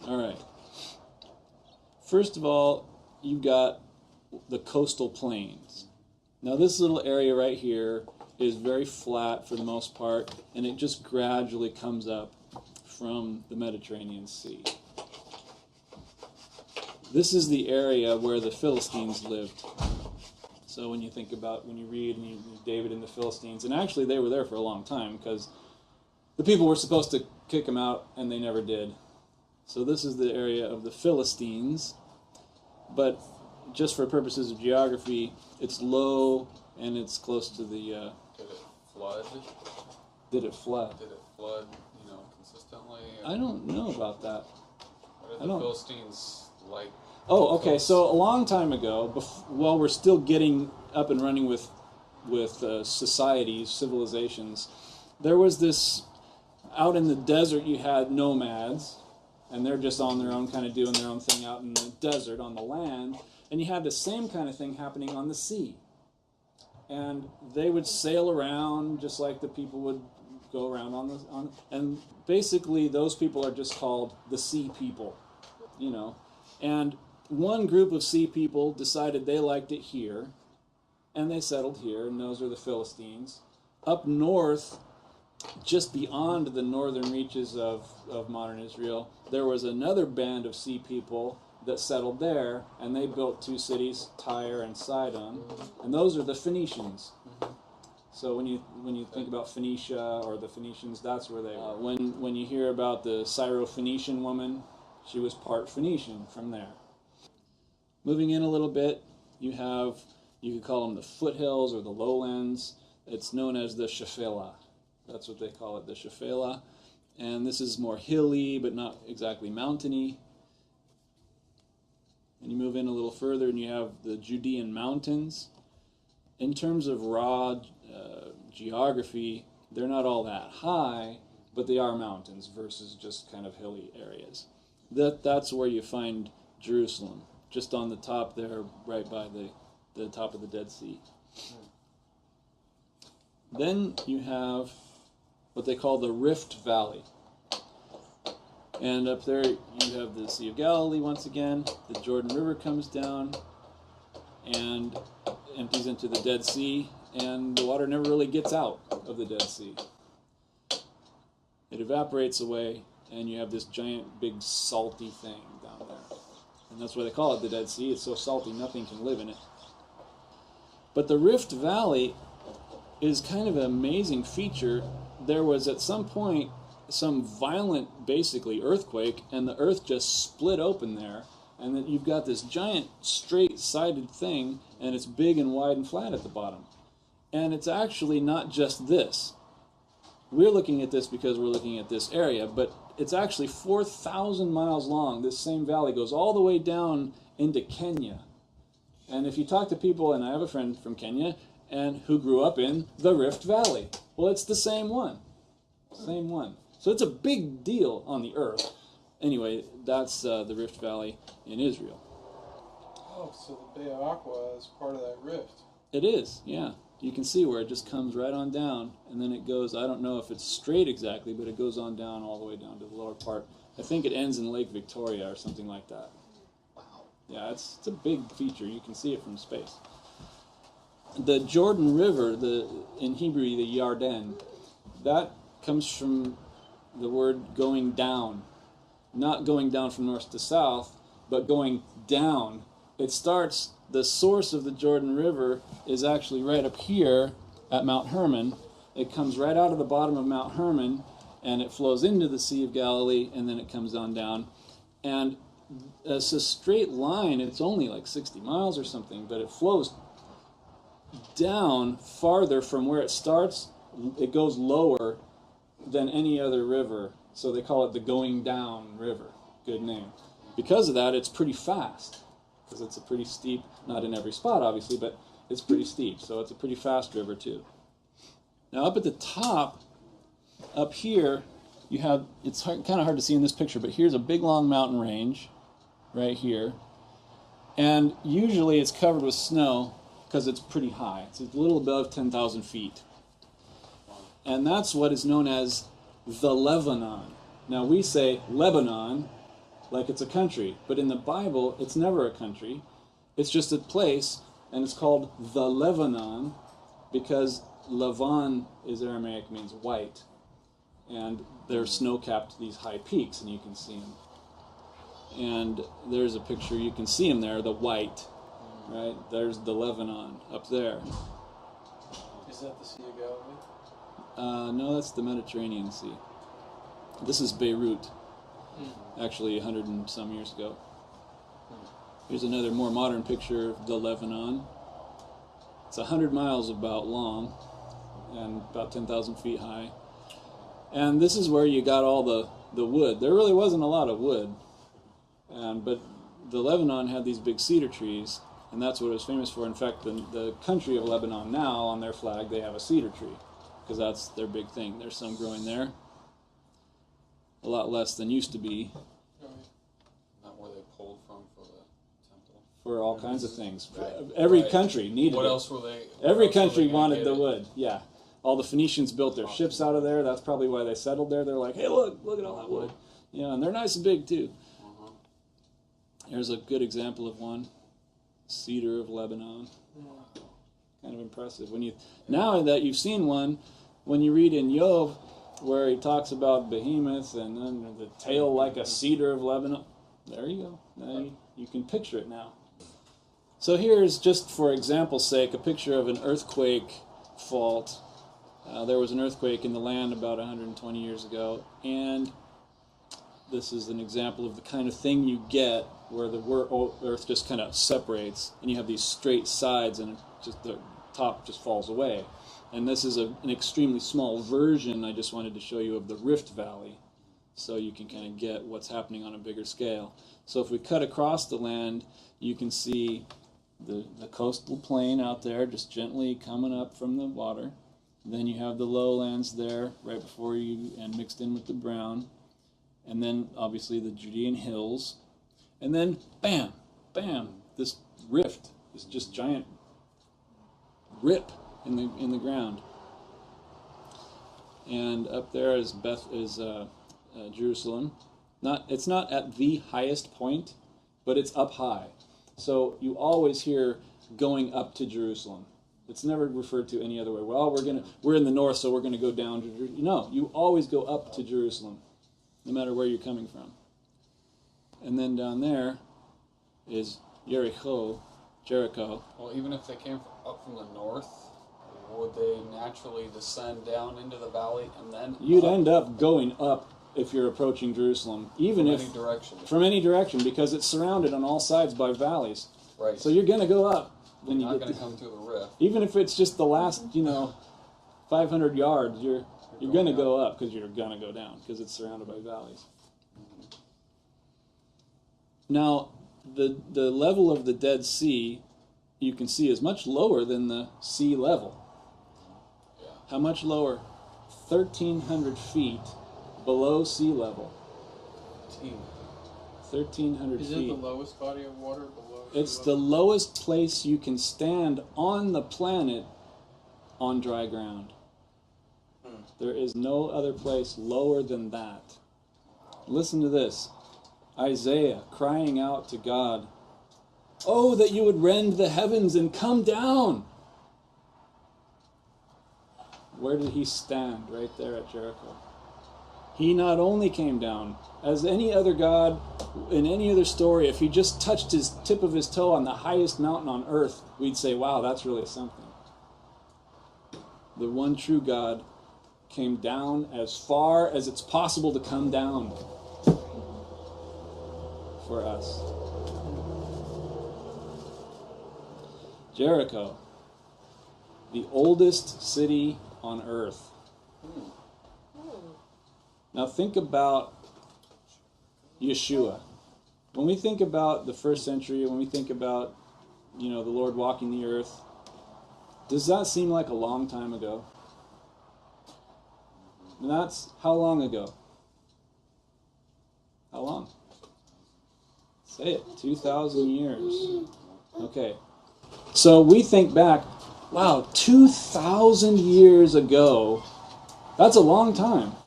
All right. First of all, you've got the coastal plains. Now this little area right here is very flat for the most part, and it just gradually comes up from the Mediterranean Sea. This is the area where the Philistines lived. So when you think about, when you read David and the Philistines, and actually they were there for a long time because the people were supposed to kick them out and they never did. So this is the area of the Philistines, but just for purposes of geography, it's low and it's close to the... Did it flood? Did it flood? Did it flood, consistently? I don't know about that. What did the Philistines like? Oh, okay. So a long time ago, while we're still getting up and running with societies, civilizations, there was this, out in the desert you had nomads, and they're just on their own, kind of doing their own thing out in the desert on the land, and you had the same kind of thing happening on the sea. And they would sail around just like the people would go around and basically those people are just called the sea people, And one group of sea people decided they liked it here, and they settled here, and those are the Philistines. Up north, just beyond the northern reaches of modern Israel, there was another band of sea people that settled there, and they built two cities, Tyre and Sidon, and those are the Phoenicians. So when you think about Phoenicia or the Phoenicians, that's where they were. When you hear about the Syro-Phoenician woman, she was part Phoenician from there. Moving in a little bit, you could call them the foothills or the lowlands. It's known as the Shephelah. That's what they call it, the Shephelah. And this is more hilly, but not exactly mountainy. And you move in a little further, and you have the Judean mountains. In terms of raw geography, they're not all that high, but they are mountains versus just kind of hilly areas. That's where you find Jerusalem, just on the top there, right by the top of the Dead Sea. Then you have what they call the Rift Valley. And up there you have the Sea of Galilee once again. The Jordan River comes down and empties into the Dead Sea, and the water never really gets out of the Dead Sea. It evaporates away, and you have this giant, big, salty thing down there. And that's why they call it the Dead Sea. It's so salty, nothing can live in it. But the Rift Valley is kind of an amazing feature. There was, at some point, some violent, basically, earthquake, and the earth just split open there, and then you've got this giant, straight-sided thing, and it's big and wide and flat at the bottom. And it's actually not just this. We're looking at this because we're looking at this area, but it's actually 4,000 miles long. This same valley goes all the way down into Kenya. And if you talk to people, and I have a friend from Kenya, and who grew up in the Rift Valley. Well, it's the same one. Same one. So it's a big deal on the earth. Anyway, that's the Rift Valley in Israel. Oh, so the Bay of Aqua is part of that rift. It is, yeah. You can see where it just comes right on down, and then it goes, I don't know if it's straight exactly, but it goes on down all the way down to the lower part. I think it ends in Lake Victoria or something like that. Wow. Yeah, it's a big feature. You can see it from space. The Jordan River, in Hebrew, the Yarden, that comes from the word going down. Not going down from north to south, but going down. It starts, the source of the Jordan River is actually right up here at Mount Hermon. It comes right out of the bottom of Mount Hermon, and it flows into the Sea of Galilee, and then it comes on down. And it's a straight line. It's only like 60 miles or something, but it flows down farther from where it starts. It goes lower than any other river, so they call it the Going Down River. Good name. Because of that, it's pretty fast, because it's a pretty steep, not in every spot obviously, but it's pretty steep, so it's a pretty fast river too. Now up at the top, up here, you have, it's kind of hard to see in this picture, but here's a big long mountain range right here, and usually it's covered with snow because it's pretty high. It's a little above 10,000 feet. And that's what is known as the Lebanon. Now we say Lebanon, like it's a country. But in the Bible, it's never a country. It's just a place, and it's called the Lebanon because Levan is Aramaic, means white. And they're snow-capped, these high peaks, and you can see them. And there's a picture, you can see them there, the white, right? There's the Lebanon up there. Is that the Sea of Galilee? No, that's the Mediterranean Sea. This is Beirut, actually 100 and some years ago. Here's another more modern picture of the Lebanon. It's 100 miles about long and about 10,000 feet high. And this is where you got all the wood. There really wasn't a lot of wood, but the Lebanon had these big cedar trees, and that's what it was famous for. In fact, the country of Lebanon now, on their flag, they have a cedar tree, because that's their big thing. There's some growing there. A lot less than used to be. Not where they pulled from for the temple. For all kinds of things. Right. Every country needed What it. else were they? Every country wanted the wood, yeah. All the Phoenicians built their ships out of there. That's probably why they settled there. They're like, hey, look at all that wood. Yeah, and they're nice and big, too. Here's a good example of one. Cedar of Lebanon. Kind of impressive. Now that you've seen one, when you read in Job, where he talks about behemoth and then the tail like a cedar of Lebanon, there you go. Now you can picture it now. So here's, just for example's sake, a picture of an earthquake fault. There was an earthquake in the land about 120 years ago, and this is an example of the kind of thing you get where the earth just kind of separates, and you have these straight sides, and just the top just falls away. And this is an extremely small version I just wanted to show you of the Rift Valley, so you can kind of get what's happening on a bigger scale. So if we cut across the land, you can see the coastal plain out there just gently coming up from the water. Then you have the lowlands there right before you, and mixed in with the brown. And then obviously the Judean hills. And then bam, bam, this rift, this just giant rip in the ground. And up there is Jerusalem. It's not at the highest point, but it's up high. So you always hear going up to Jerusalem. It's never referred to any other way. Well, we're in the north, so we're going to go down to Jerusalem. No, you always go up to Jerusalem, no matter where you're coming from. And then down there is Jericho. Well, even if they came up from the north, would they naturally descend down into the valley and then You'd end up going up if you're approaching Jerusalem, even from if any direction. From any direction, because it's surrounded on all sides by valleys. Right. So you're going to go up. You're not going to come through the rift. Even if it's just the last, 500 yards, you're going to go up, because you're going to go down, because it's surrounded by valleys. Now, the level of the Dead Sea, you can see, is much lower than the sea level. Yeah. How much lower? 1,300 feet below sea level. 1,300 feet. Is it the lowest body of water below? It's the lowest place you can stand on the planet on dry ground. There is no other place lower than that. Listen to this. Isaiah crying out to God, "Oh, that you would rend the heavens and come down." Where did he stand? Right there at Jericho. He not only came down, as any other god in any other story, if he just touched his tip of his toe on the highest mountain on earth, we'd say, wow, that's really something. The one true God came down as far as it's possible to come down for us. Jericho, the oldest city on earth. Now think about Yeshua. When we think about the first century, when we think about, the Lord walking the earth, does that seem like a long time ago? And that's how long ago? How long? Say it. 2,000 years. Okay. So we think back, wow, 2,000 years ago, that's a long time.